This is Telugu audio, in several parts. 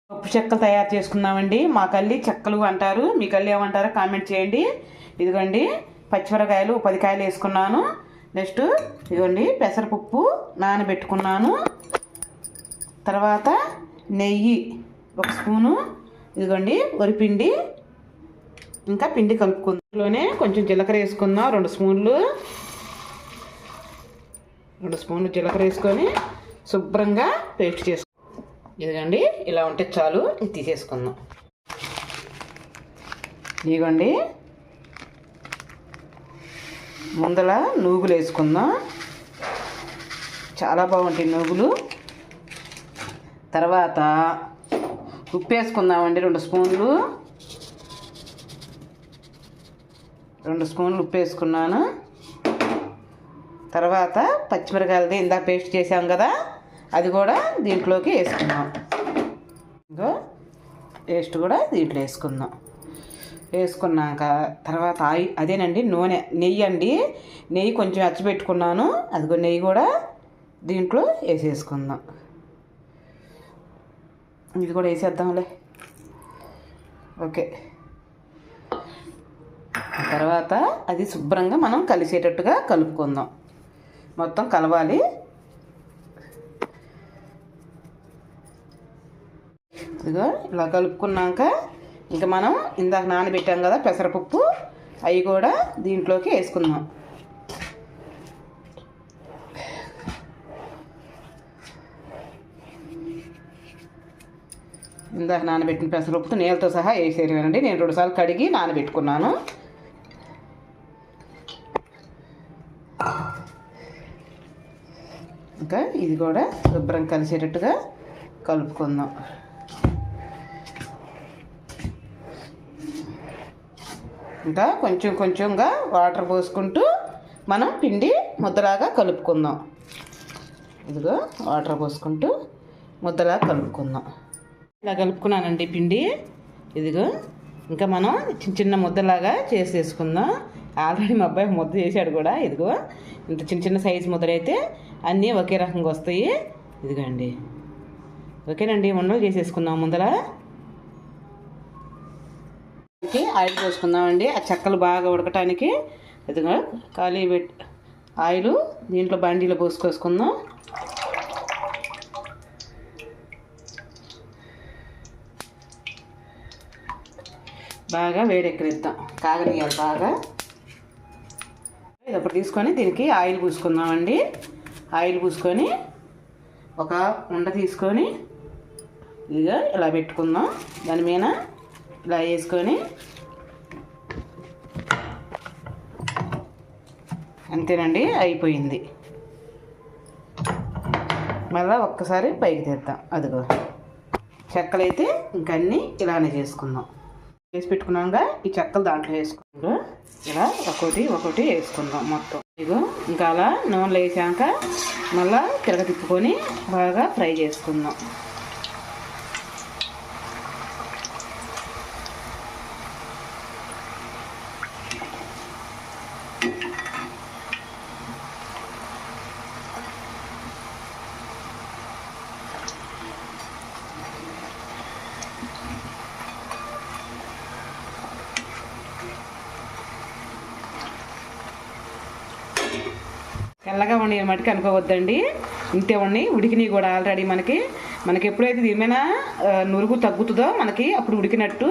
పప్పు చెక్కలు తయారు చేసుకుందామండి. మా కల్లి చెక్కలు అంటారు, మీ కల్లి ఏమంటారో కామెంట్ చేయండి. ఇదిగోండి పచ్చిమిరకాయలు 10 కాయలు వేసుకున్నాను. నెక్స్ట్ ఇదిగోండి పెసరపప్పు నానబెట్టుకున్నాను. తర్వాత నెయ్యి 1 స్పూను, ఇదిగోండి వరిపిండి, ఇంకా పిండి కలుపుకుందాం. ఇందులోనే కొంచెం జీలకర్ర వేసుకుందాం, 2 స్పూన్లు. 2 స్పూన్లు జీలకర్ర వేసుకొని శుభ్రంగా పేస్ట్ చేసుకుందాం. ఇదిగోండి ఇలా ఉంటే చాలు, ఇది తీసేసుకుందాం. ఇదిగోండి ముందల నూగులు వేసుకుందాం, చాలా బాగుంటాయి నూగులు. తర్వాత ఉప్పు వేసుకుందామండి, 2 స్పూన్లు. 2 స్పూన్లు ఉప్పు వేసుకున్నాను. తర్వాత పచ్చిమిరకాయలది ఇందాక పేస్ట్ చేసాం కదా, అది కూడా దీంట్లోకి వేసుకుందాం. ఇంకో పేస్ట్ కూడా దీంట్లో వేసుకుందాం. వేసుకున్నాక తర్వాత అదేనండి నెయ్యి అండి. నెయ్యి కొంచెం అచ్చిపెట్టుకున్నాను, అదిగో నెయ్యి కూడా దీంట్లో వేసేసుకుందాం. ఇది కూడా వేసేద్దాంలే. ఓకే, తర్వాత అది శుభ్రంగా మనం కలిసేటట్టుగా కలుపుకుందాం. మొత్తం కలవాలి. ఇదిగో ఇలా కలుపుకున్నాక ఇంకా మనం ఇందాక నానబెట్టాం కదా పెసరపప్పు, అవి కూడా దీంట్లోకి వేసుకుందాం. ఇందాక నానబెట్టిన పెసరపప్పు నీళ్ళతో సహా వేసేయాలండి. నేను 2 సార్లు కడిగి నానబెట్టుకున్నాను. ఇంకా ఇది కూడా శుభ్రం కలిసేటట్టుగా కలుపుకుందాం. ఇంకా కొంచెం కొంచెంగా వాటర్ పోసుకుంటూ మనం పిండి ముద్దలాగా కలుపుకుందాం. ఇదిగో వాటర్ పోసుకుంటూ ముద్దలాగా కలుపుకుందాం. ఇలా కలుపుకున్నానండి పిండి. ఇదిగో ఇంకా మనం చిన్న చిన్న ముద్దలాగా చేసేసుకుందాం. ఆల్రెడీ మా అబ్బాయి ముద్ద చేశాడు కూడా. ఇదిగో ఇంత చిన్న చిన్న సైజు ముద్దలైతే అన్నీ ఒకే రకంగా వస్తాయి. ఇదిగోండి, ఓకేనండి. ఉండలు చేసేసుకుందాం. ముందర ఆయిల్ పోసుకుందామండి, ఆ చెక్కలు బాగా ఉడకటానికి. ఇదిగో ఖాళీ ఆయిల్ దీంట్లో బండిలో పోసుకొసుకుందాం. బాగా వేడెక్కనిద్దాం, కాగనియాలి బాగా. ఇది ఒకటి తీసుకొని దీనికి ఆయిల్ పూసుకుందామండి. ఆయిల్ పూసుకొని ఒక ఉండ తీసుకొని ఇదిగా ఇలా పెట్టుకుందాం. దాని మీద ఇలా వేసుకొని అంతేనండి, అయిపోయింది. మళ్ళీ ఒక్కసారి పైకి తీద్దాం. అదిగో చెక్కలు అయితే ఇంకన్నీ ఇలానే చేసుకుందాం. వేసి పెట్టుకున్నాక ఈ చెక్కలు దాంట్లో వేసుకుందాం. ఇలా ఒకటి వేసుకుందాం మొత్తం. ఇదిగో ఇంకా అలా నూనెలో వేసాక మళ్ళీ తిప్పుకొని బాగా ఫ్రై చేసుకుందాం. తెల్లగా ఉండి మటుకు అనుకోవద్దండి, ఇంతే ఉండి ఉడికినవి కూడా ఆల్రెడీ మనకి ఎప్పుడైతే ఏమైనా నురుగు తగ్గుతుందో మనకి అప్పుడు ఉడికినట్టు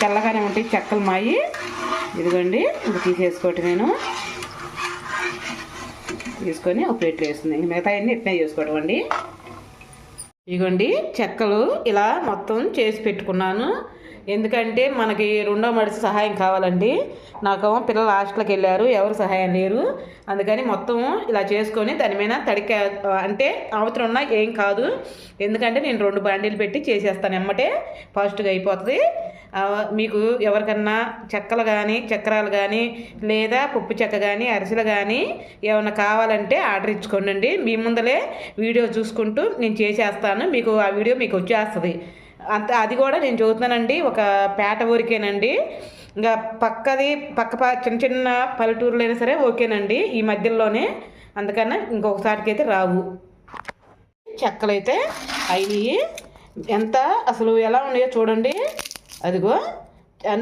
తెల్లగానే ఉంటాయి చెక్కలు మాయి. ఇదిగోండి ఇది తీసేసుకోవటం. నేను తీసుకొని ఒక ప్లేట్లో వేస్తుంది. మిగతా అన్నీ ఇట్నే చేసుకోవడం అండి. ఇదిగోండి చెక్కలు ఇలా మొత్తం చేసి పెట్టుకున్నాను. ఎందుకంటే మనకి రెండో మడిసి సహాయం కావాలండి. నాకేమో పిల్లలు హాస్టల్కి వెళ్ళారు, ఎవరు సహాయం లేరు. అందుకని మొత్తం ఇలా చేసుకొని దాని మీద తడిక అంటే అవతల ఉన్నా ఏం కాదు. ఎందుకంటే నేను 2 బండిలు పెట్టి చేసేస్తాను, ఎమ్మటే ఫాస్ట్గా అయిపోతుంది. మీకు ఎవరికన్నా చెక్కలు కానీ చక్రాలు కానీ లేదా పప్పు చెక్క కానీ అరిసెలు కానీ ఏమన్నా కావాలంటే ఆర్డర్ ఇచ్చుకోండి. మీ ముందలే వీడియో చూసుకుంటూ నేను చేసేస్తాను. మీకు ఆ వీడియో మీకు వచ్చేస్తుంది. అది కూడా నేను చదువుతున్నానండి, ఒక పేట ఊరికేనండి. ఇంకా పక్క చిన్న చిన్న పల్లెటూరులు అయినా సరే ఓకేనండి, ఈ మధ్యలోనే. అందుకన్నా ఇంకొకసారికి అయితే రావు. చెక్కలు అయితే అయినాయి. ఎంత అసలు ఎలా ఉన్నాయో చూడండి. అదిగో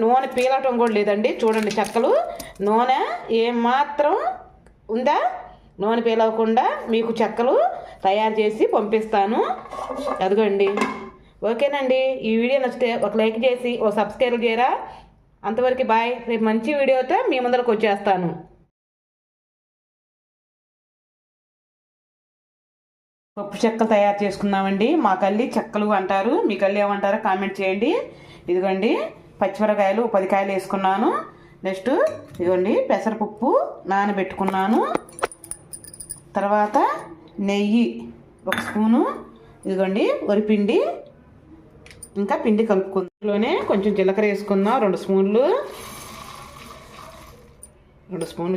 నూనె పీలటం కూడా లేదండి. చూడండి చెక్కలు నూనె ఏమాత్రం ఉందా, నూనె పీలవకుండా మీకు చెక్కలు తయారు చేసి పంపిస్తాను. అదిగోండి. ఓకేనండి, ఈ వీడియో నచ్చితే ఒక లైక్ చేసి ఓ సబ్స్క్రైబ్ చేయరా. అంతవరకు బాయ్. రేపు మంచి వీడియోతో మీ ముందరకు వచ్చేస్తాను. పప్పు చెక్కలు తయారు చేసుకుందామండి. మా కల్లి చెక్కలు అంటారు, మీ కల్లి ఏమంటారో కామెంట్ చేయండి. ఇదిగోండి పచ్చిమిరకాయలు 10 కాయలు వేసుకున్నాను. నెక్స్ట్ ఇదిగోండి పెసరపప్పు నానబెట్టుకున్నాను. తర్వాత నెయ్యి 1 స్పూను, ఇదిగోండి వరిపిండి, ఇంకా పిండి కలుపుకుందాంలోనే కొంచెం జీలకర్ర వేసుకుందాం. 2 స్పూన్లు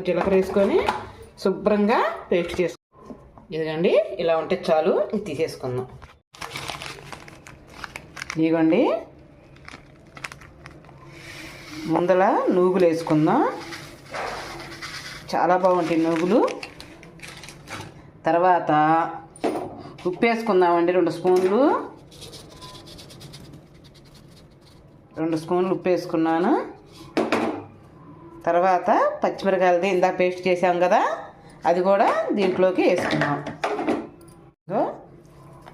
జీలకర్ర వేసుకొని శుభ్రంగా పేస్ట్ చేసుకుందాం. ఇదిగోండి ఇలా ఉంటే చాలు, తీసేసుకుందాం. ఇదిగోండి ముందల నూగులు వేసుకుందాం. చాలా బాగుంటాయి నూగులు. తర్వాత ఉప్పు వేసుకుందామండి. 2 స్పూన్లు ఉప్పు వేసుకున్నాను. తర్వాత పచ్చిమిరకాయలది ఇందాక పేస్ట్ చేసాం కదా, అది కూడా దీంట్లోకి వేసుకుందాం.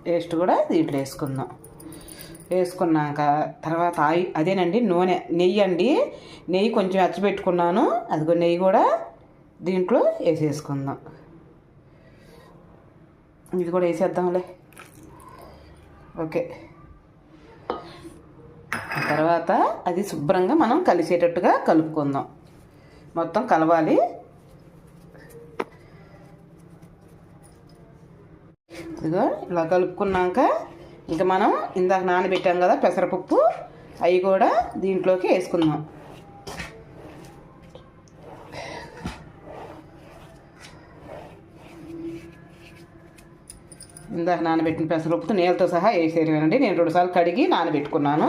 పేస్ట్ కూడా దీంట్లో వేసుకున్నాక తర్వాత అదేనండి నెయ్యి అండి. నెయ్యి కొంచెం అచ్చిపెట్టుకున్నాను. అదిగో నెయ్యి కూడా దీంట్లో వేసేసుకుందాం. ఇది కూడా వేసేద్దాంలే. ఓకే. తర్వాత అది శుభ్రంగా మనం కలిసేటట్టుగా కలుపుకుందాం. మొత్తం కలవాలి. ఇదిగో ఇలా కలుపుకున్నాక ఇంకా మనం ఇందాక నానబెట్టాం కదా పెసరపప్పు, అవి కూడా దీంట్లోకి వేసుకుందాం. ఇందాక నానబెట్టిన పెసరపప్పు నీళ్ళతో సహా వేసేయాలండి. నేను 2 సార్లు కడిగి నానబెట్టుకున్నాను.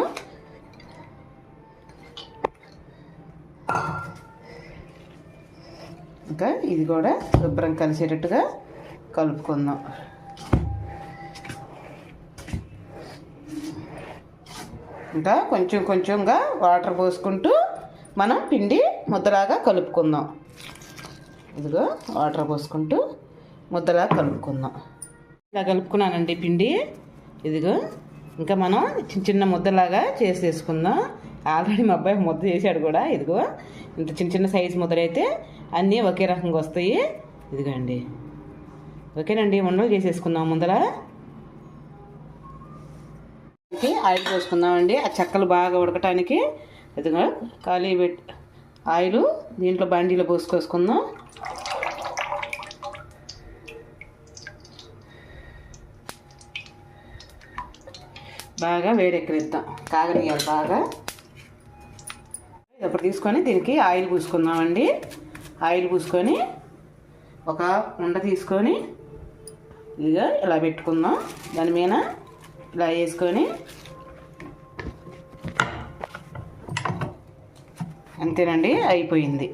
ఇంకా ఇది కూడా శుభ్రం కలిసేటట్టుగా కలుపుకుందాం. ఇంకా కొంచెంగా వాటర్ పోసుకుంటూ మనం పిండి ముద్దలాగా కలుపుకుందాం. ఇదిగో వాటర్ పోసుకుంటూ ముద్దలాగా కలుపుకుందాం. ఇలా కలుపుకున్నానండి పిండి. ఇదిగో ఇంకా మనం చిన్న ముద్దలాగా చేసేసుకుందాం. ఆల్రెడీ మా అబ్బాయి ముద్ద చేశాడు కూడా. ఇదిగో ఇంత చిన్న సైజు ముద్దలైతే అన్నీ ఒకే రకంగా వస్తాయి. ఇదిగోండి. ఓకేనండి, ఉండలు చేసేసుకుందాం. ముందర ఆయిల్ పోసుకుందామండి. ఆ చెక్కలు బాగా ఉడకటానికి ఇదిగో ఖాళీ ఆయిల్ దీంట్లో బండిలో పోసుకొసుకుందాం. బాగా వేడెక్కనిద్దాం, కాగనియాలి బాగా. ఇప్పుడు తీసుకొని దీనికి ఆయిల్ పూసుకుందామండి. ఆయిల్ పూసుకొని ఒక ఉండ తీసుకొని ఇదిగా ఇలా పెట్టుకుందాం. దాని మీద ఇలా వేసుకొని అంతేనండి, అయిపోయింది.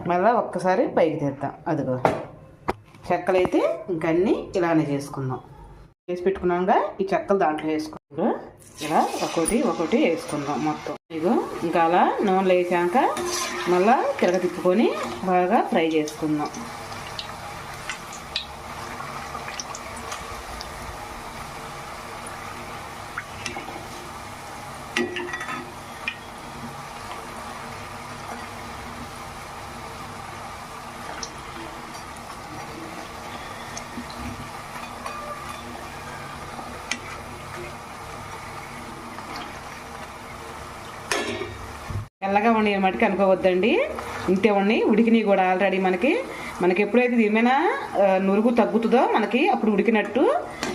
మళ్ళీ ఒక్కసారి పైకి తీద్దాం. అదిగో చెక్కలు అయితే ఇంకన్నీ ఇలానే చేసుకుందాం. వేసి పెట్టుకున్నాక ఈ చెక్కలు దాంట్లో వేసుకుందాం. ఇలా ఒక్కొక్కటి వేసుకుందాం మొత్తం. ఇదిగో ఇంకా అలా నూనెలో వేసాక మళ్ళీ తిప్పుకొని బాగా ఫ్రై చేసుకుందాం. తెల్లగా ఉండి మటుకు అనుకోవద్దండి, ఇంతే ఉండి ఉడికినవి కూడా ఆల్రెడీ మనకి ఎప్పుడైతే ఏమైనా నురుగు తగ్గుతుందో మనకి అప్పుడు ఉడికినట్టు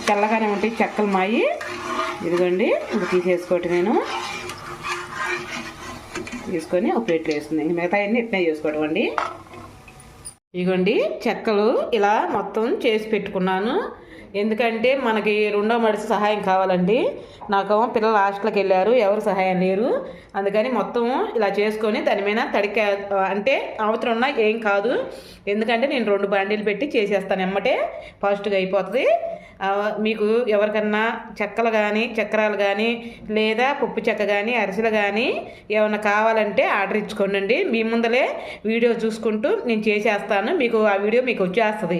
తెల్లగానే ఉంటాయి చెక్కలు మాయి. ఇదిగోండి ఇప్పుడు తీసేసుకోవటం. నేను తీసుకొని ఒక ప్లేట్లో వేస్తుంది. మిగతా అన్నీ ఇట్నే చేసుకోవటం అండి. ఇదిగోండి చెక్కలు ఇలా మొత్తం చేసి పెట్టుకున్నాను. ఎందుకంటే మనకి రెండో మనిషి సహాయం కావాలండి. నాకు పిల్లలు హాస్టల్కి వెళ్ళారు, ఎవరు సహాయం లేరు. అందుకని మొత్తం ఇలా చేసుకొని దాని మీద తడిక అంటే అవతరం ఉన్నా ఏం కాదు. ఎందుకంటే నేను 2 బాండీలు పెట్టి చేసేస్తాను, ఎమ్మటే ఫాస్ట్గా అయిపోతుంది. మీకు ఎవరికన్నా చెక్కలు కానీ చక్రాలు కానీ లేదా పప్పు చెక్క కానీ అరిసెలు కానీ ఏమన్నా కావాలంటే ఆర్డర్ ఇచ్చుకోండి. మీ ముందలే వీడియో చూసుకుంటూ నేను చేసేస్తాను, మీకు ఆ వీడియో మీకు వచ్చేస్తుంది.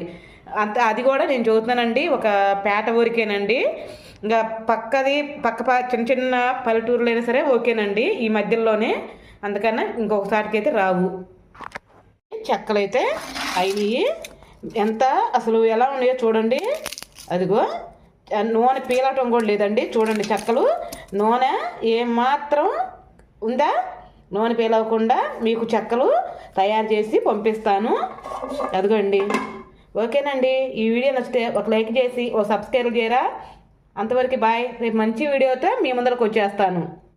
అంత అది కూడా నేను చూస్తున్నానండి, ఒక పేట ఊరికేనండి. ఇంకా పక్క చిన్న చిన్న పల్లెటూరులు అయినా సరే ఓకేనండి, ఈ మధ్యలోనే. అందుకన్నా ఇంకొకసారికి అయితే రావు. చెక్కలు అయితే అయినాయి, ఎంత అసలు ఎలా ఉన్నాయో చూడండి. అదిగో నూనె పీలటం కూడా లేదండి, చూడండి చెక్కలు నూనె ఏమాత్రం ఉందా, నూనె పీలవకుండా మీకు చెక్కలు తయారు చేసి పంపిస్తాను. అదిగోండి. ఓకేనండి, ఈ వీడియో నచ్చితే ఒక లైక్ చేసి ఒక సబ్స్క్రైబ్ చేయరా. అంతవరకు బాయ్. రేపు మంచి వీడియోతో మీ ముందరకు వచ్చేస్తాను.